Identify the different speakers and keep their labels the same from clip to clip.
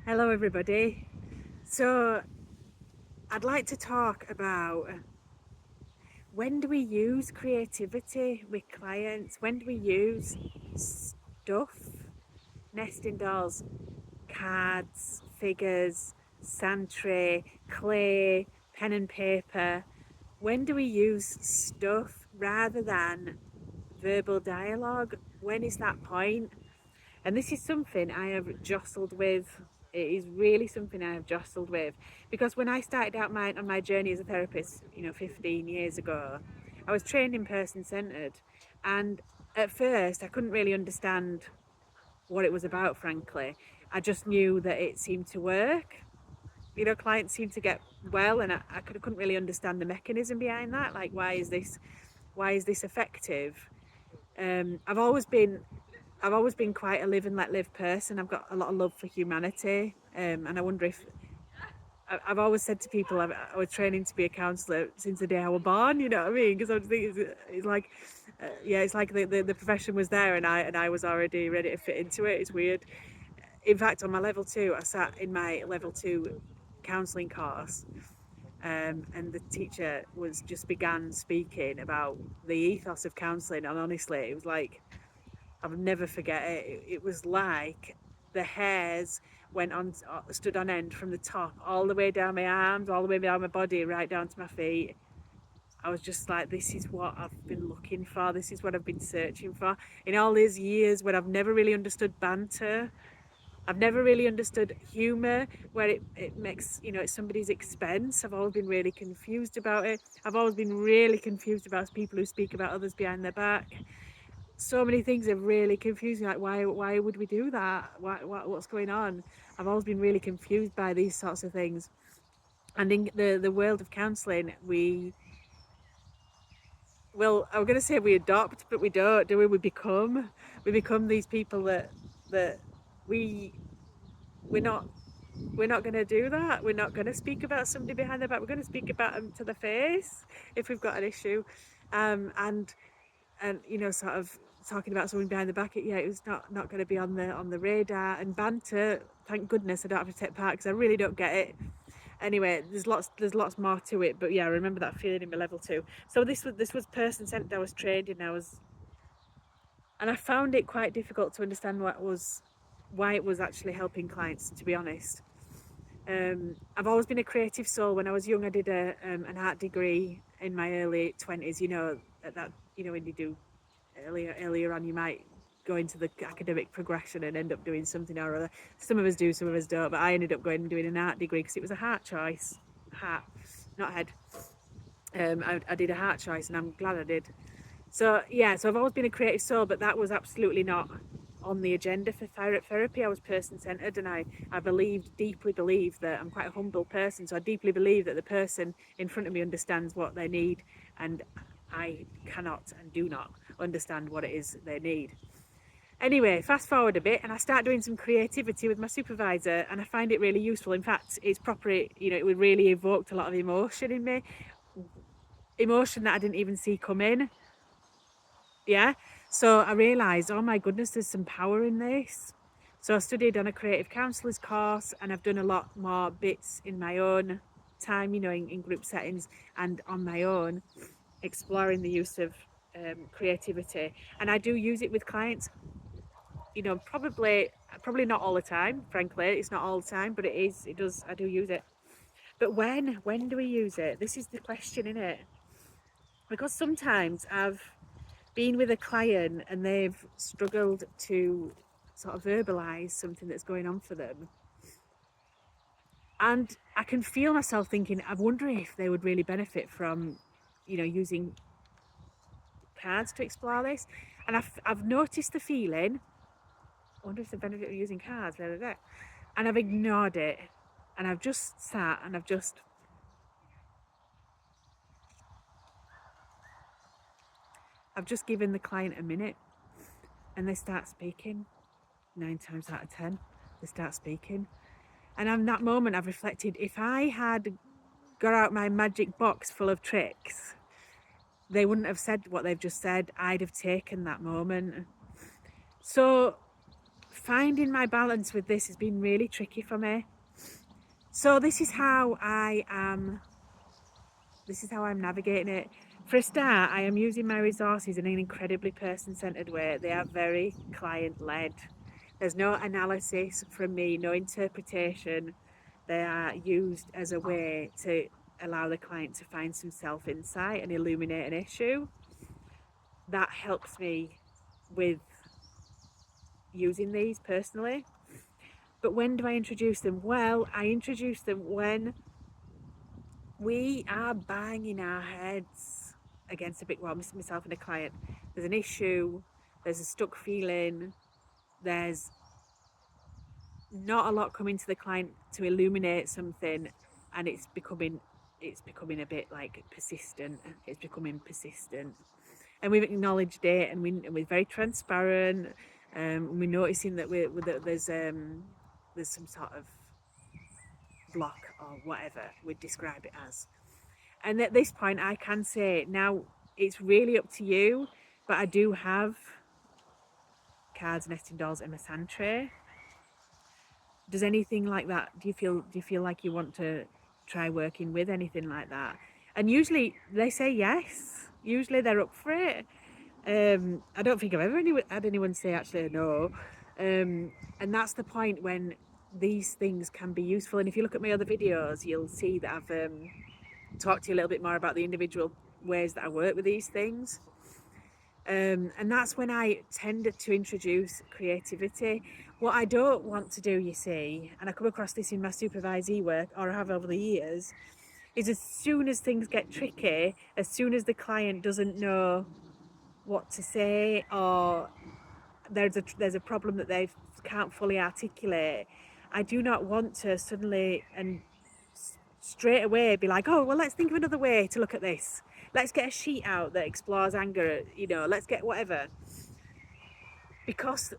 Speaker 1: Hello everybody. So I'd like to talk about when do we use creativity with clients? When do we use stuff, nesting dolls, cards, figures, sand tray, clay, pen and paper? When do we use stuff rather than verbal dialogue? When is that point? And this is something I have jostled with. It is really something I have jostled with because when I started out on my journey as a therapist, 15 years ago, I was trained in person centered, and at first I couldn't really understand what it was about. Frankly, I just knew that it seemed to work. Clients seemed to get well, and couldn't really understand the mechanism behind that. Like, why is this effective? Um, I've always been I've always been quite a live and let live person. I've got a lot of love for humanity, and I wonder if I've always said to people I was training to be a counsellor since the day I was born. You know what I mean? Because I think it's like, yeah, it's like the profession was there, and I was already ready to fit into it. It's weird. In fact, on my level two, I sat in my level two counselling course, and the teacher was just began speaking about the ethos of counselling, and honestly, it was like I'll never forget it. It was like the hairs went on, stood on end from the top all the way down my arms, all the way down my body, right down to my feet. I was just like, this is what I've been looking for. This is what I've been searching for. In all these years when I've never really understood banter, I've never really understood humour, where it makes, it's somebody's expense. I've always been really confused about it. I've always been really confused about people who speak about others behind their back. So many things are really confusing. Like, why would we do that? What's going on? I've always been really confused by these sorts of things. And in the world of counselling, I'm going to say we adopt, but we don't, do we? We become these people that we we're not we're not going to do that. We're not going to speak about somebody behind their back. We're going to speak about them to the face if we've got an issue, and sort of talking about someone behind the back. It was not going to be on the radar. And banter, thank goodness I don't have to take part because I really don't get it. Anyway, there's lots more to it, but yeah, I remember that feeling in my level two. So this was person centered. I was trained in. And I found it quite difficult to understand why it was actually helping clients, to be honest. I've always been a creative soul. When I was young, I did an art degree in my early 20s. At that, when you do earlier on, you might go into the academic progression and end up doing something or other. Some of us do, some of us don't. But I ended up going and doing an art degree because it was a heart choice. Heart, not head. I did a heart choice, and I'm glad I did. So yeah, so I've always been a creative soul, but that was absolutely not on the agenda for therapy. I was person centered, and I deeply believed that I'm quite a humble person. So I deeply believe that the person in front of me understands what they need, and I cannot and do not understand what it is they need. Anyway, fast forward a bit, and I start doing some creativity with my supervisor, and I find it really useful. In fact, it's proper, it really evoked a lot of emotion in me, emotion that I didn't even see come in. Yeah. So I realised, oh my goodness, there's some power in this. So I studied on a creative counsellor's course, and I've done a lot more bits in my own time, in group settings and on my own, exploring the use of creativity. And I do use it with clients, probably not all the time, frankly. It's not all the time, but I do use it. But when do we use it? This is the question, isn't it? Because sometimes I've been with a client and they've struggled to sort of verbalize something that's going on for them. And I can feel myself thinking, I wonder if they would really benefit from, using cards to explore this. And I've noticed the feeling, I wonder if the benefit of using cards, blah, blah, blah. And I've ignored it. And I've just sat and I've just given the client a minute, and they start speaking. 9 times out of 10, they start speaking. And in that moment, I've reflected, if I had got out my magic box full of tricks, they wouldn't have said what they've just said. I'd have taken that moment. So finding my balance with this has been really tricky for me. So this is how I'm navigating it. For a start, I am using my resources in an incredibly person-centered way. They are very client-led. There's no analysis from me, no interpretation. They are used as a way to allow the client to find some self-insight and illuminate an issue. That helps me with using these personally. But when do I introduce them? Well, I introduce them when we are banging our heads against a big wall, myself and a client. There's an issue, there's a stuck feeling, there's not a lot coming to the client to illuminate something, and it's becoming a bit like persistent. It's becoming persistent. And we've acknowledged it, and we're very transparent. We're noticing that there's some sort of block or whatever we'd describe it as. And at this point, I can say now it's really up to you, but I do have cards, nesting dolls, and my sand tray. Does anything like that? Do you feel like you want to try working with anything like that? And usually they say yes. Usually they're up for it. I don't think I've ever had anyone say actually no. And that's the point when these things can be useful. And if you look at my other videos, you'll see that I've talked to you a little bit more about the individual ways that I work with these things. And that's when I tended to introduce creativity. What I don't want to do, you see, and I come across this in my supervisee work, or I have over the years, is as soon as things get tricky, as soon as the client doesn't know what to say, or there's a problem that they can't fully articulate, I do not want to suddenly and straight away be like, oh, well, let's think of another way to look at this. Let's get a sheet out that explores anger, let's get whatever. Because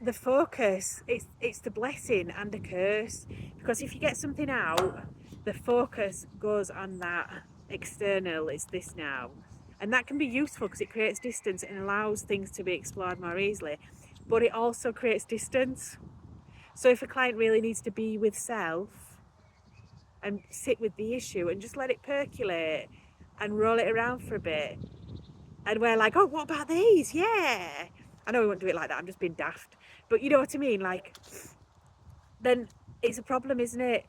Speaker 1: the focus, it's the blessing and the curse. Because if you get something out, the focus goes on that external, it's this now. And that can be useful because it creates distance and allows things to be explored more easily. But it also creates distance. So if a client really needs to be with self and sit with the issue and just let it percolate and roll it around for a bit, and we're like, oh, what about these? Yeah. I know we won't do it like that, I'm just being daft. But you know what I mean? Like, then it's a problem, isn't it?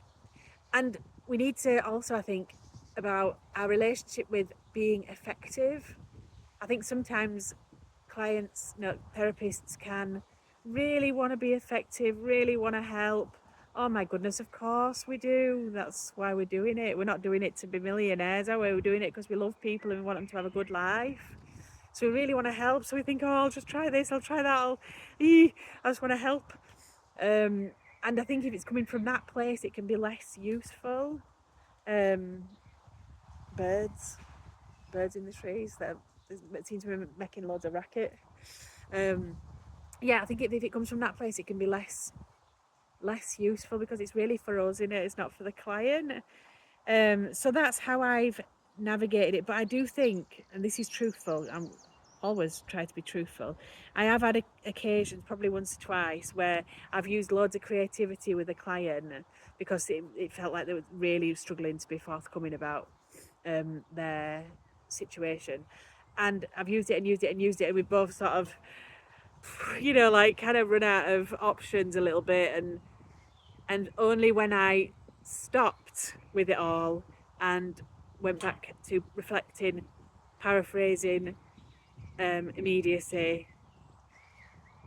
Speaker 1: And we need to also, I think, about our relationship with being effective. I think sometimes clients, therapists can really want to be effective, really want to help. Oh my goodness, of course we do. That's why we're doing it. We're not doing it to be millionaires, are we? We're doing it because we love people and we want them to have a good life. So we really want to help. So we think, oh, I'll just try this, I'll try that, I just want to help. And I think if it's coming from that place, it can be less useful. Birds in the trees that seem to be making loads of racket. I think if it comes from that place, it can be less useful because it's really for us, isn't it? It's not for the client. So that's how I've navigated it. But I do think, and this is truthful, I'm always try to be truthful, I have had occasions, probably once or twice, where I've used loads of creativity with a client because it felt like they were really struggling to be forthcoming about their situation. And I've used it and used it and used it, and we've both sort of, like kind of run out of options a little bit. And only when I stopped with it all and went back to reflecting, paraphrasing, immediacy,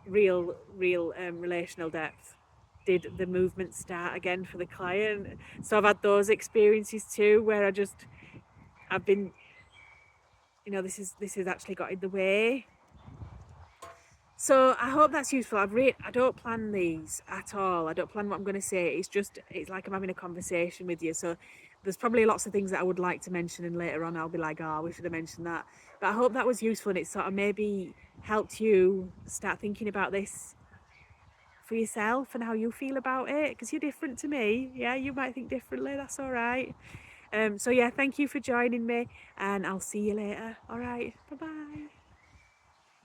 Speaker 1: real relational depth, did the movement start again for the client. So I've had those experiences too, where I've been, this has actually got in the way. So I hope that's useful. I don't plan these at all. I don't plan what I'm going to say. It's like I'm having a conversation with you. So there's probably lots of things that I would like to mention, and later on I'll be like, oh, we should have mentioned that. But I hope that was useful, and it sort of maybe helped you start thinking about this for yourself and how you feel about it, because you're different to me. Yeah, you might think differently. That's all right. So yeah, thank you for joining me, and I'll see you later. All right, bye-bye.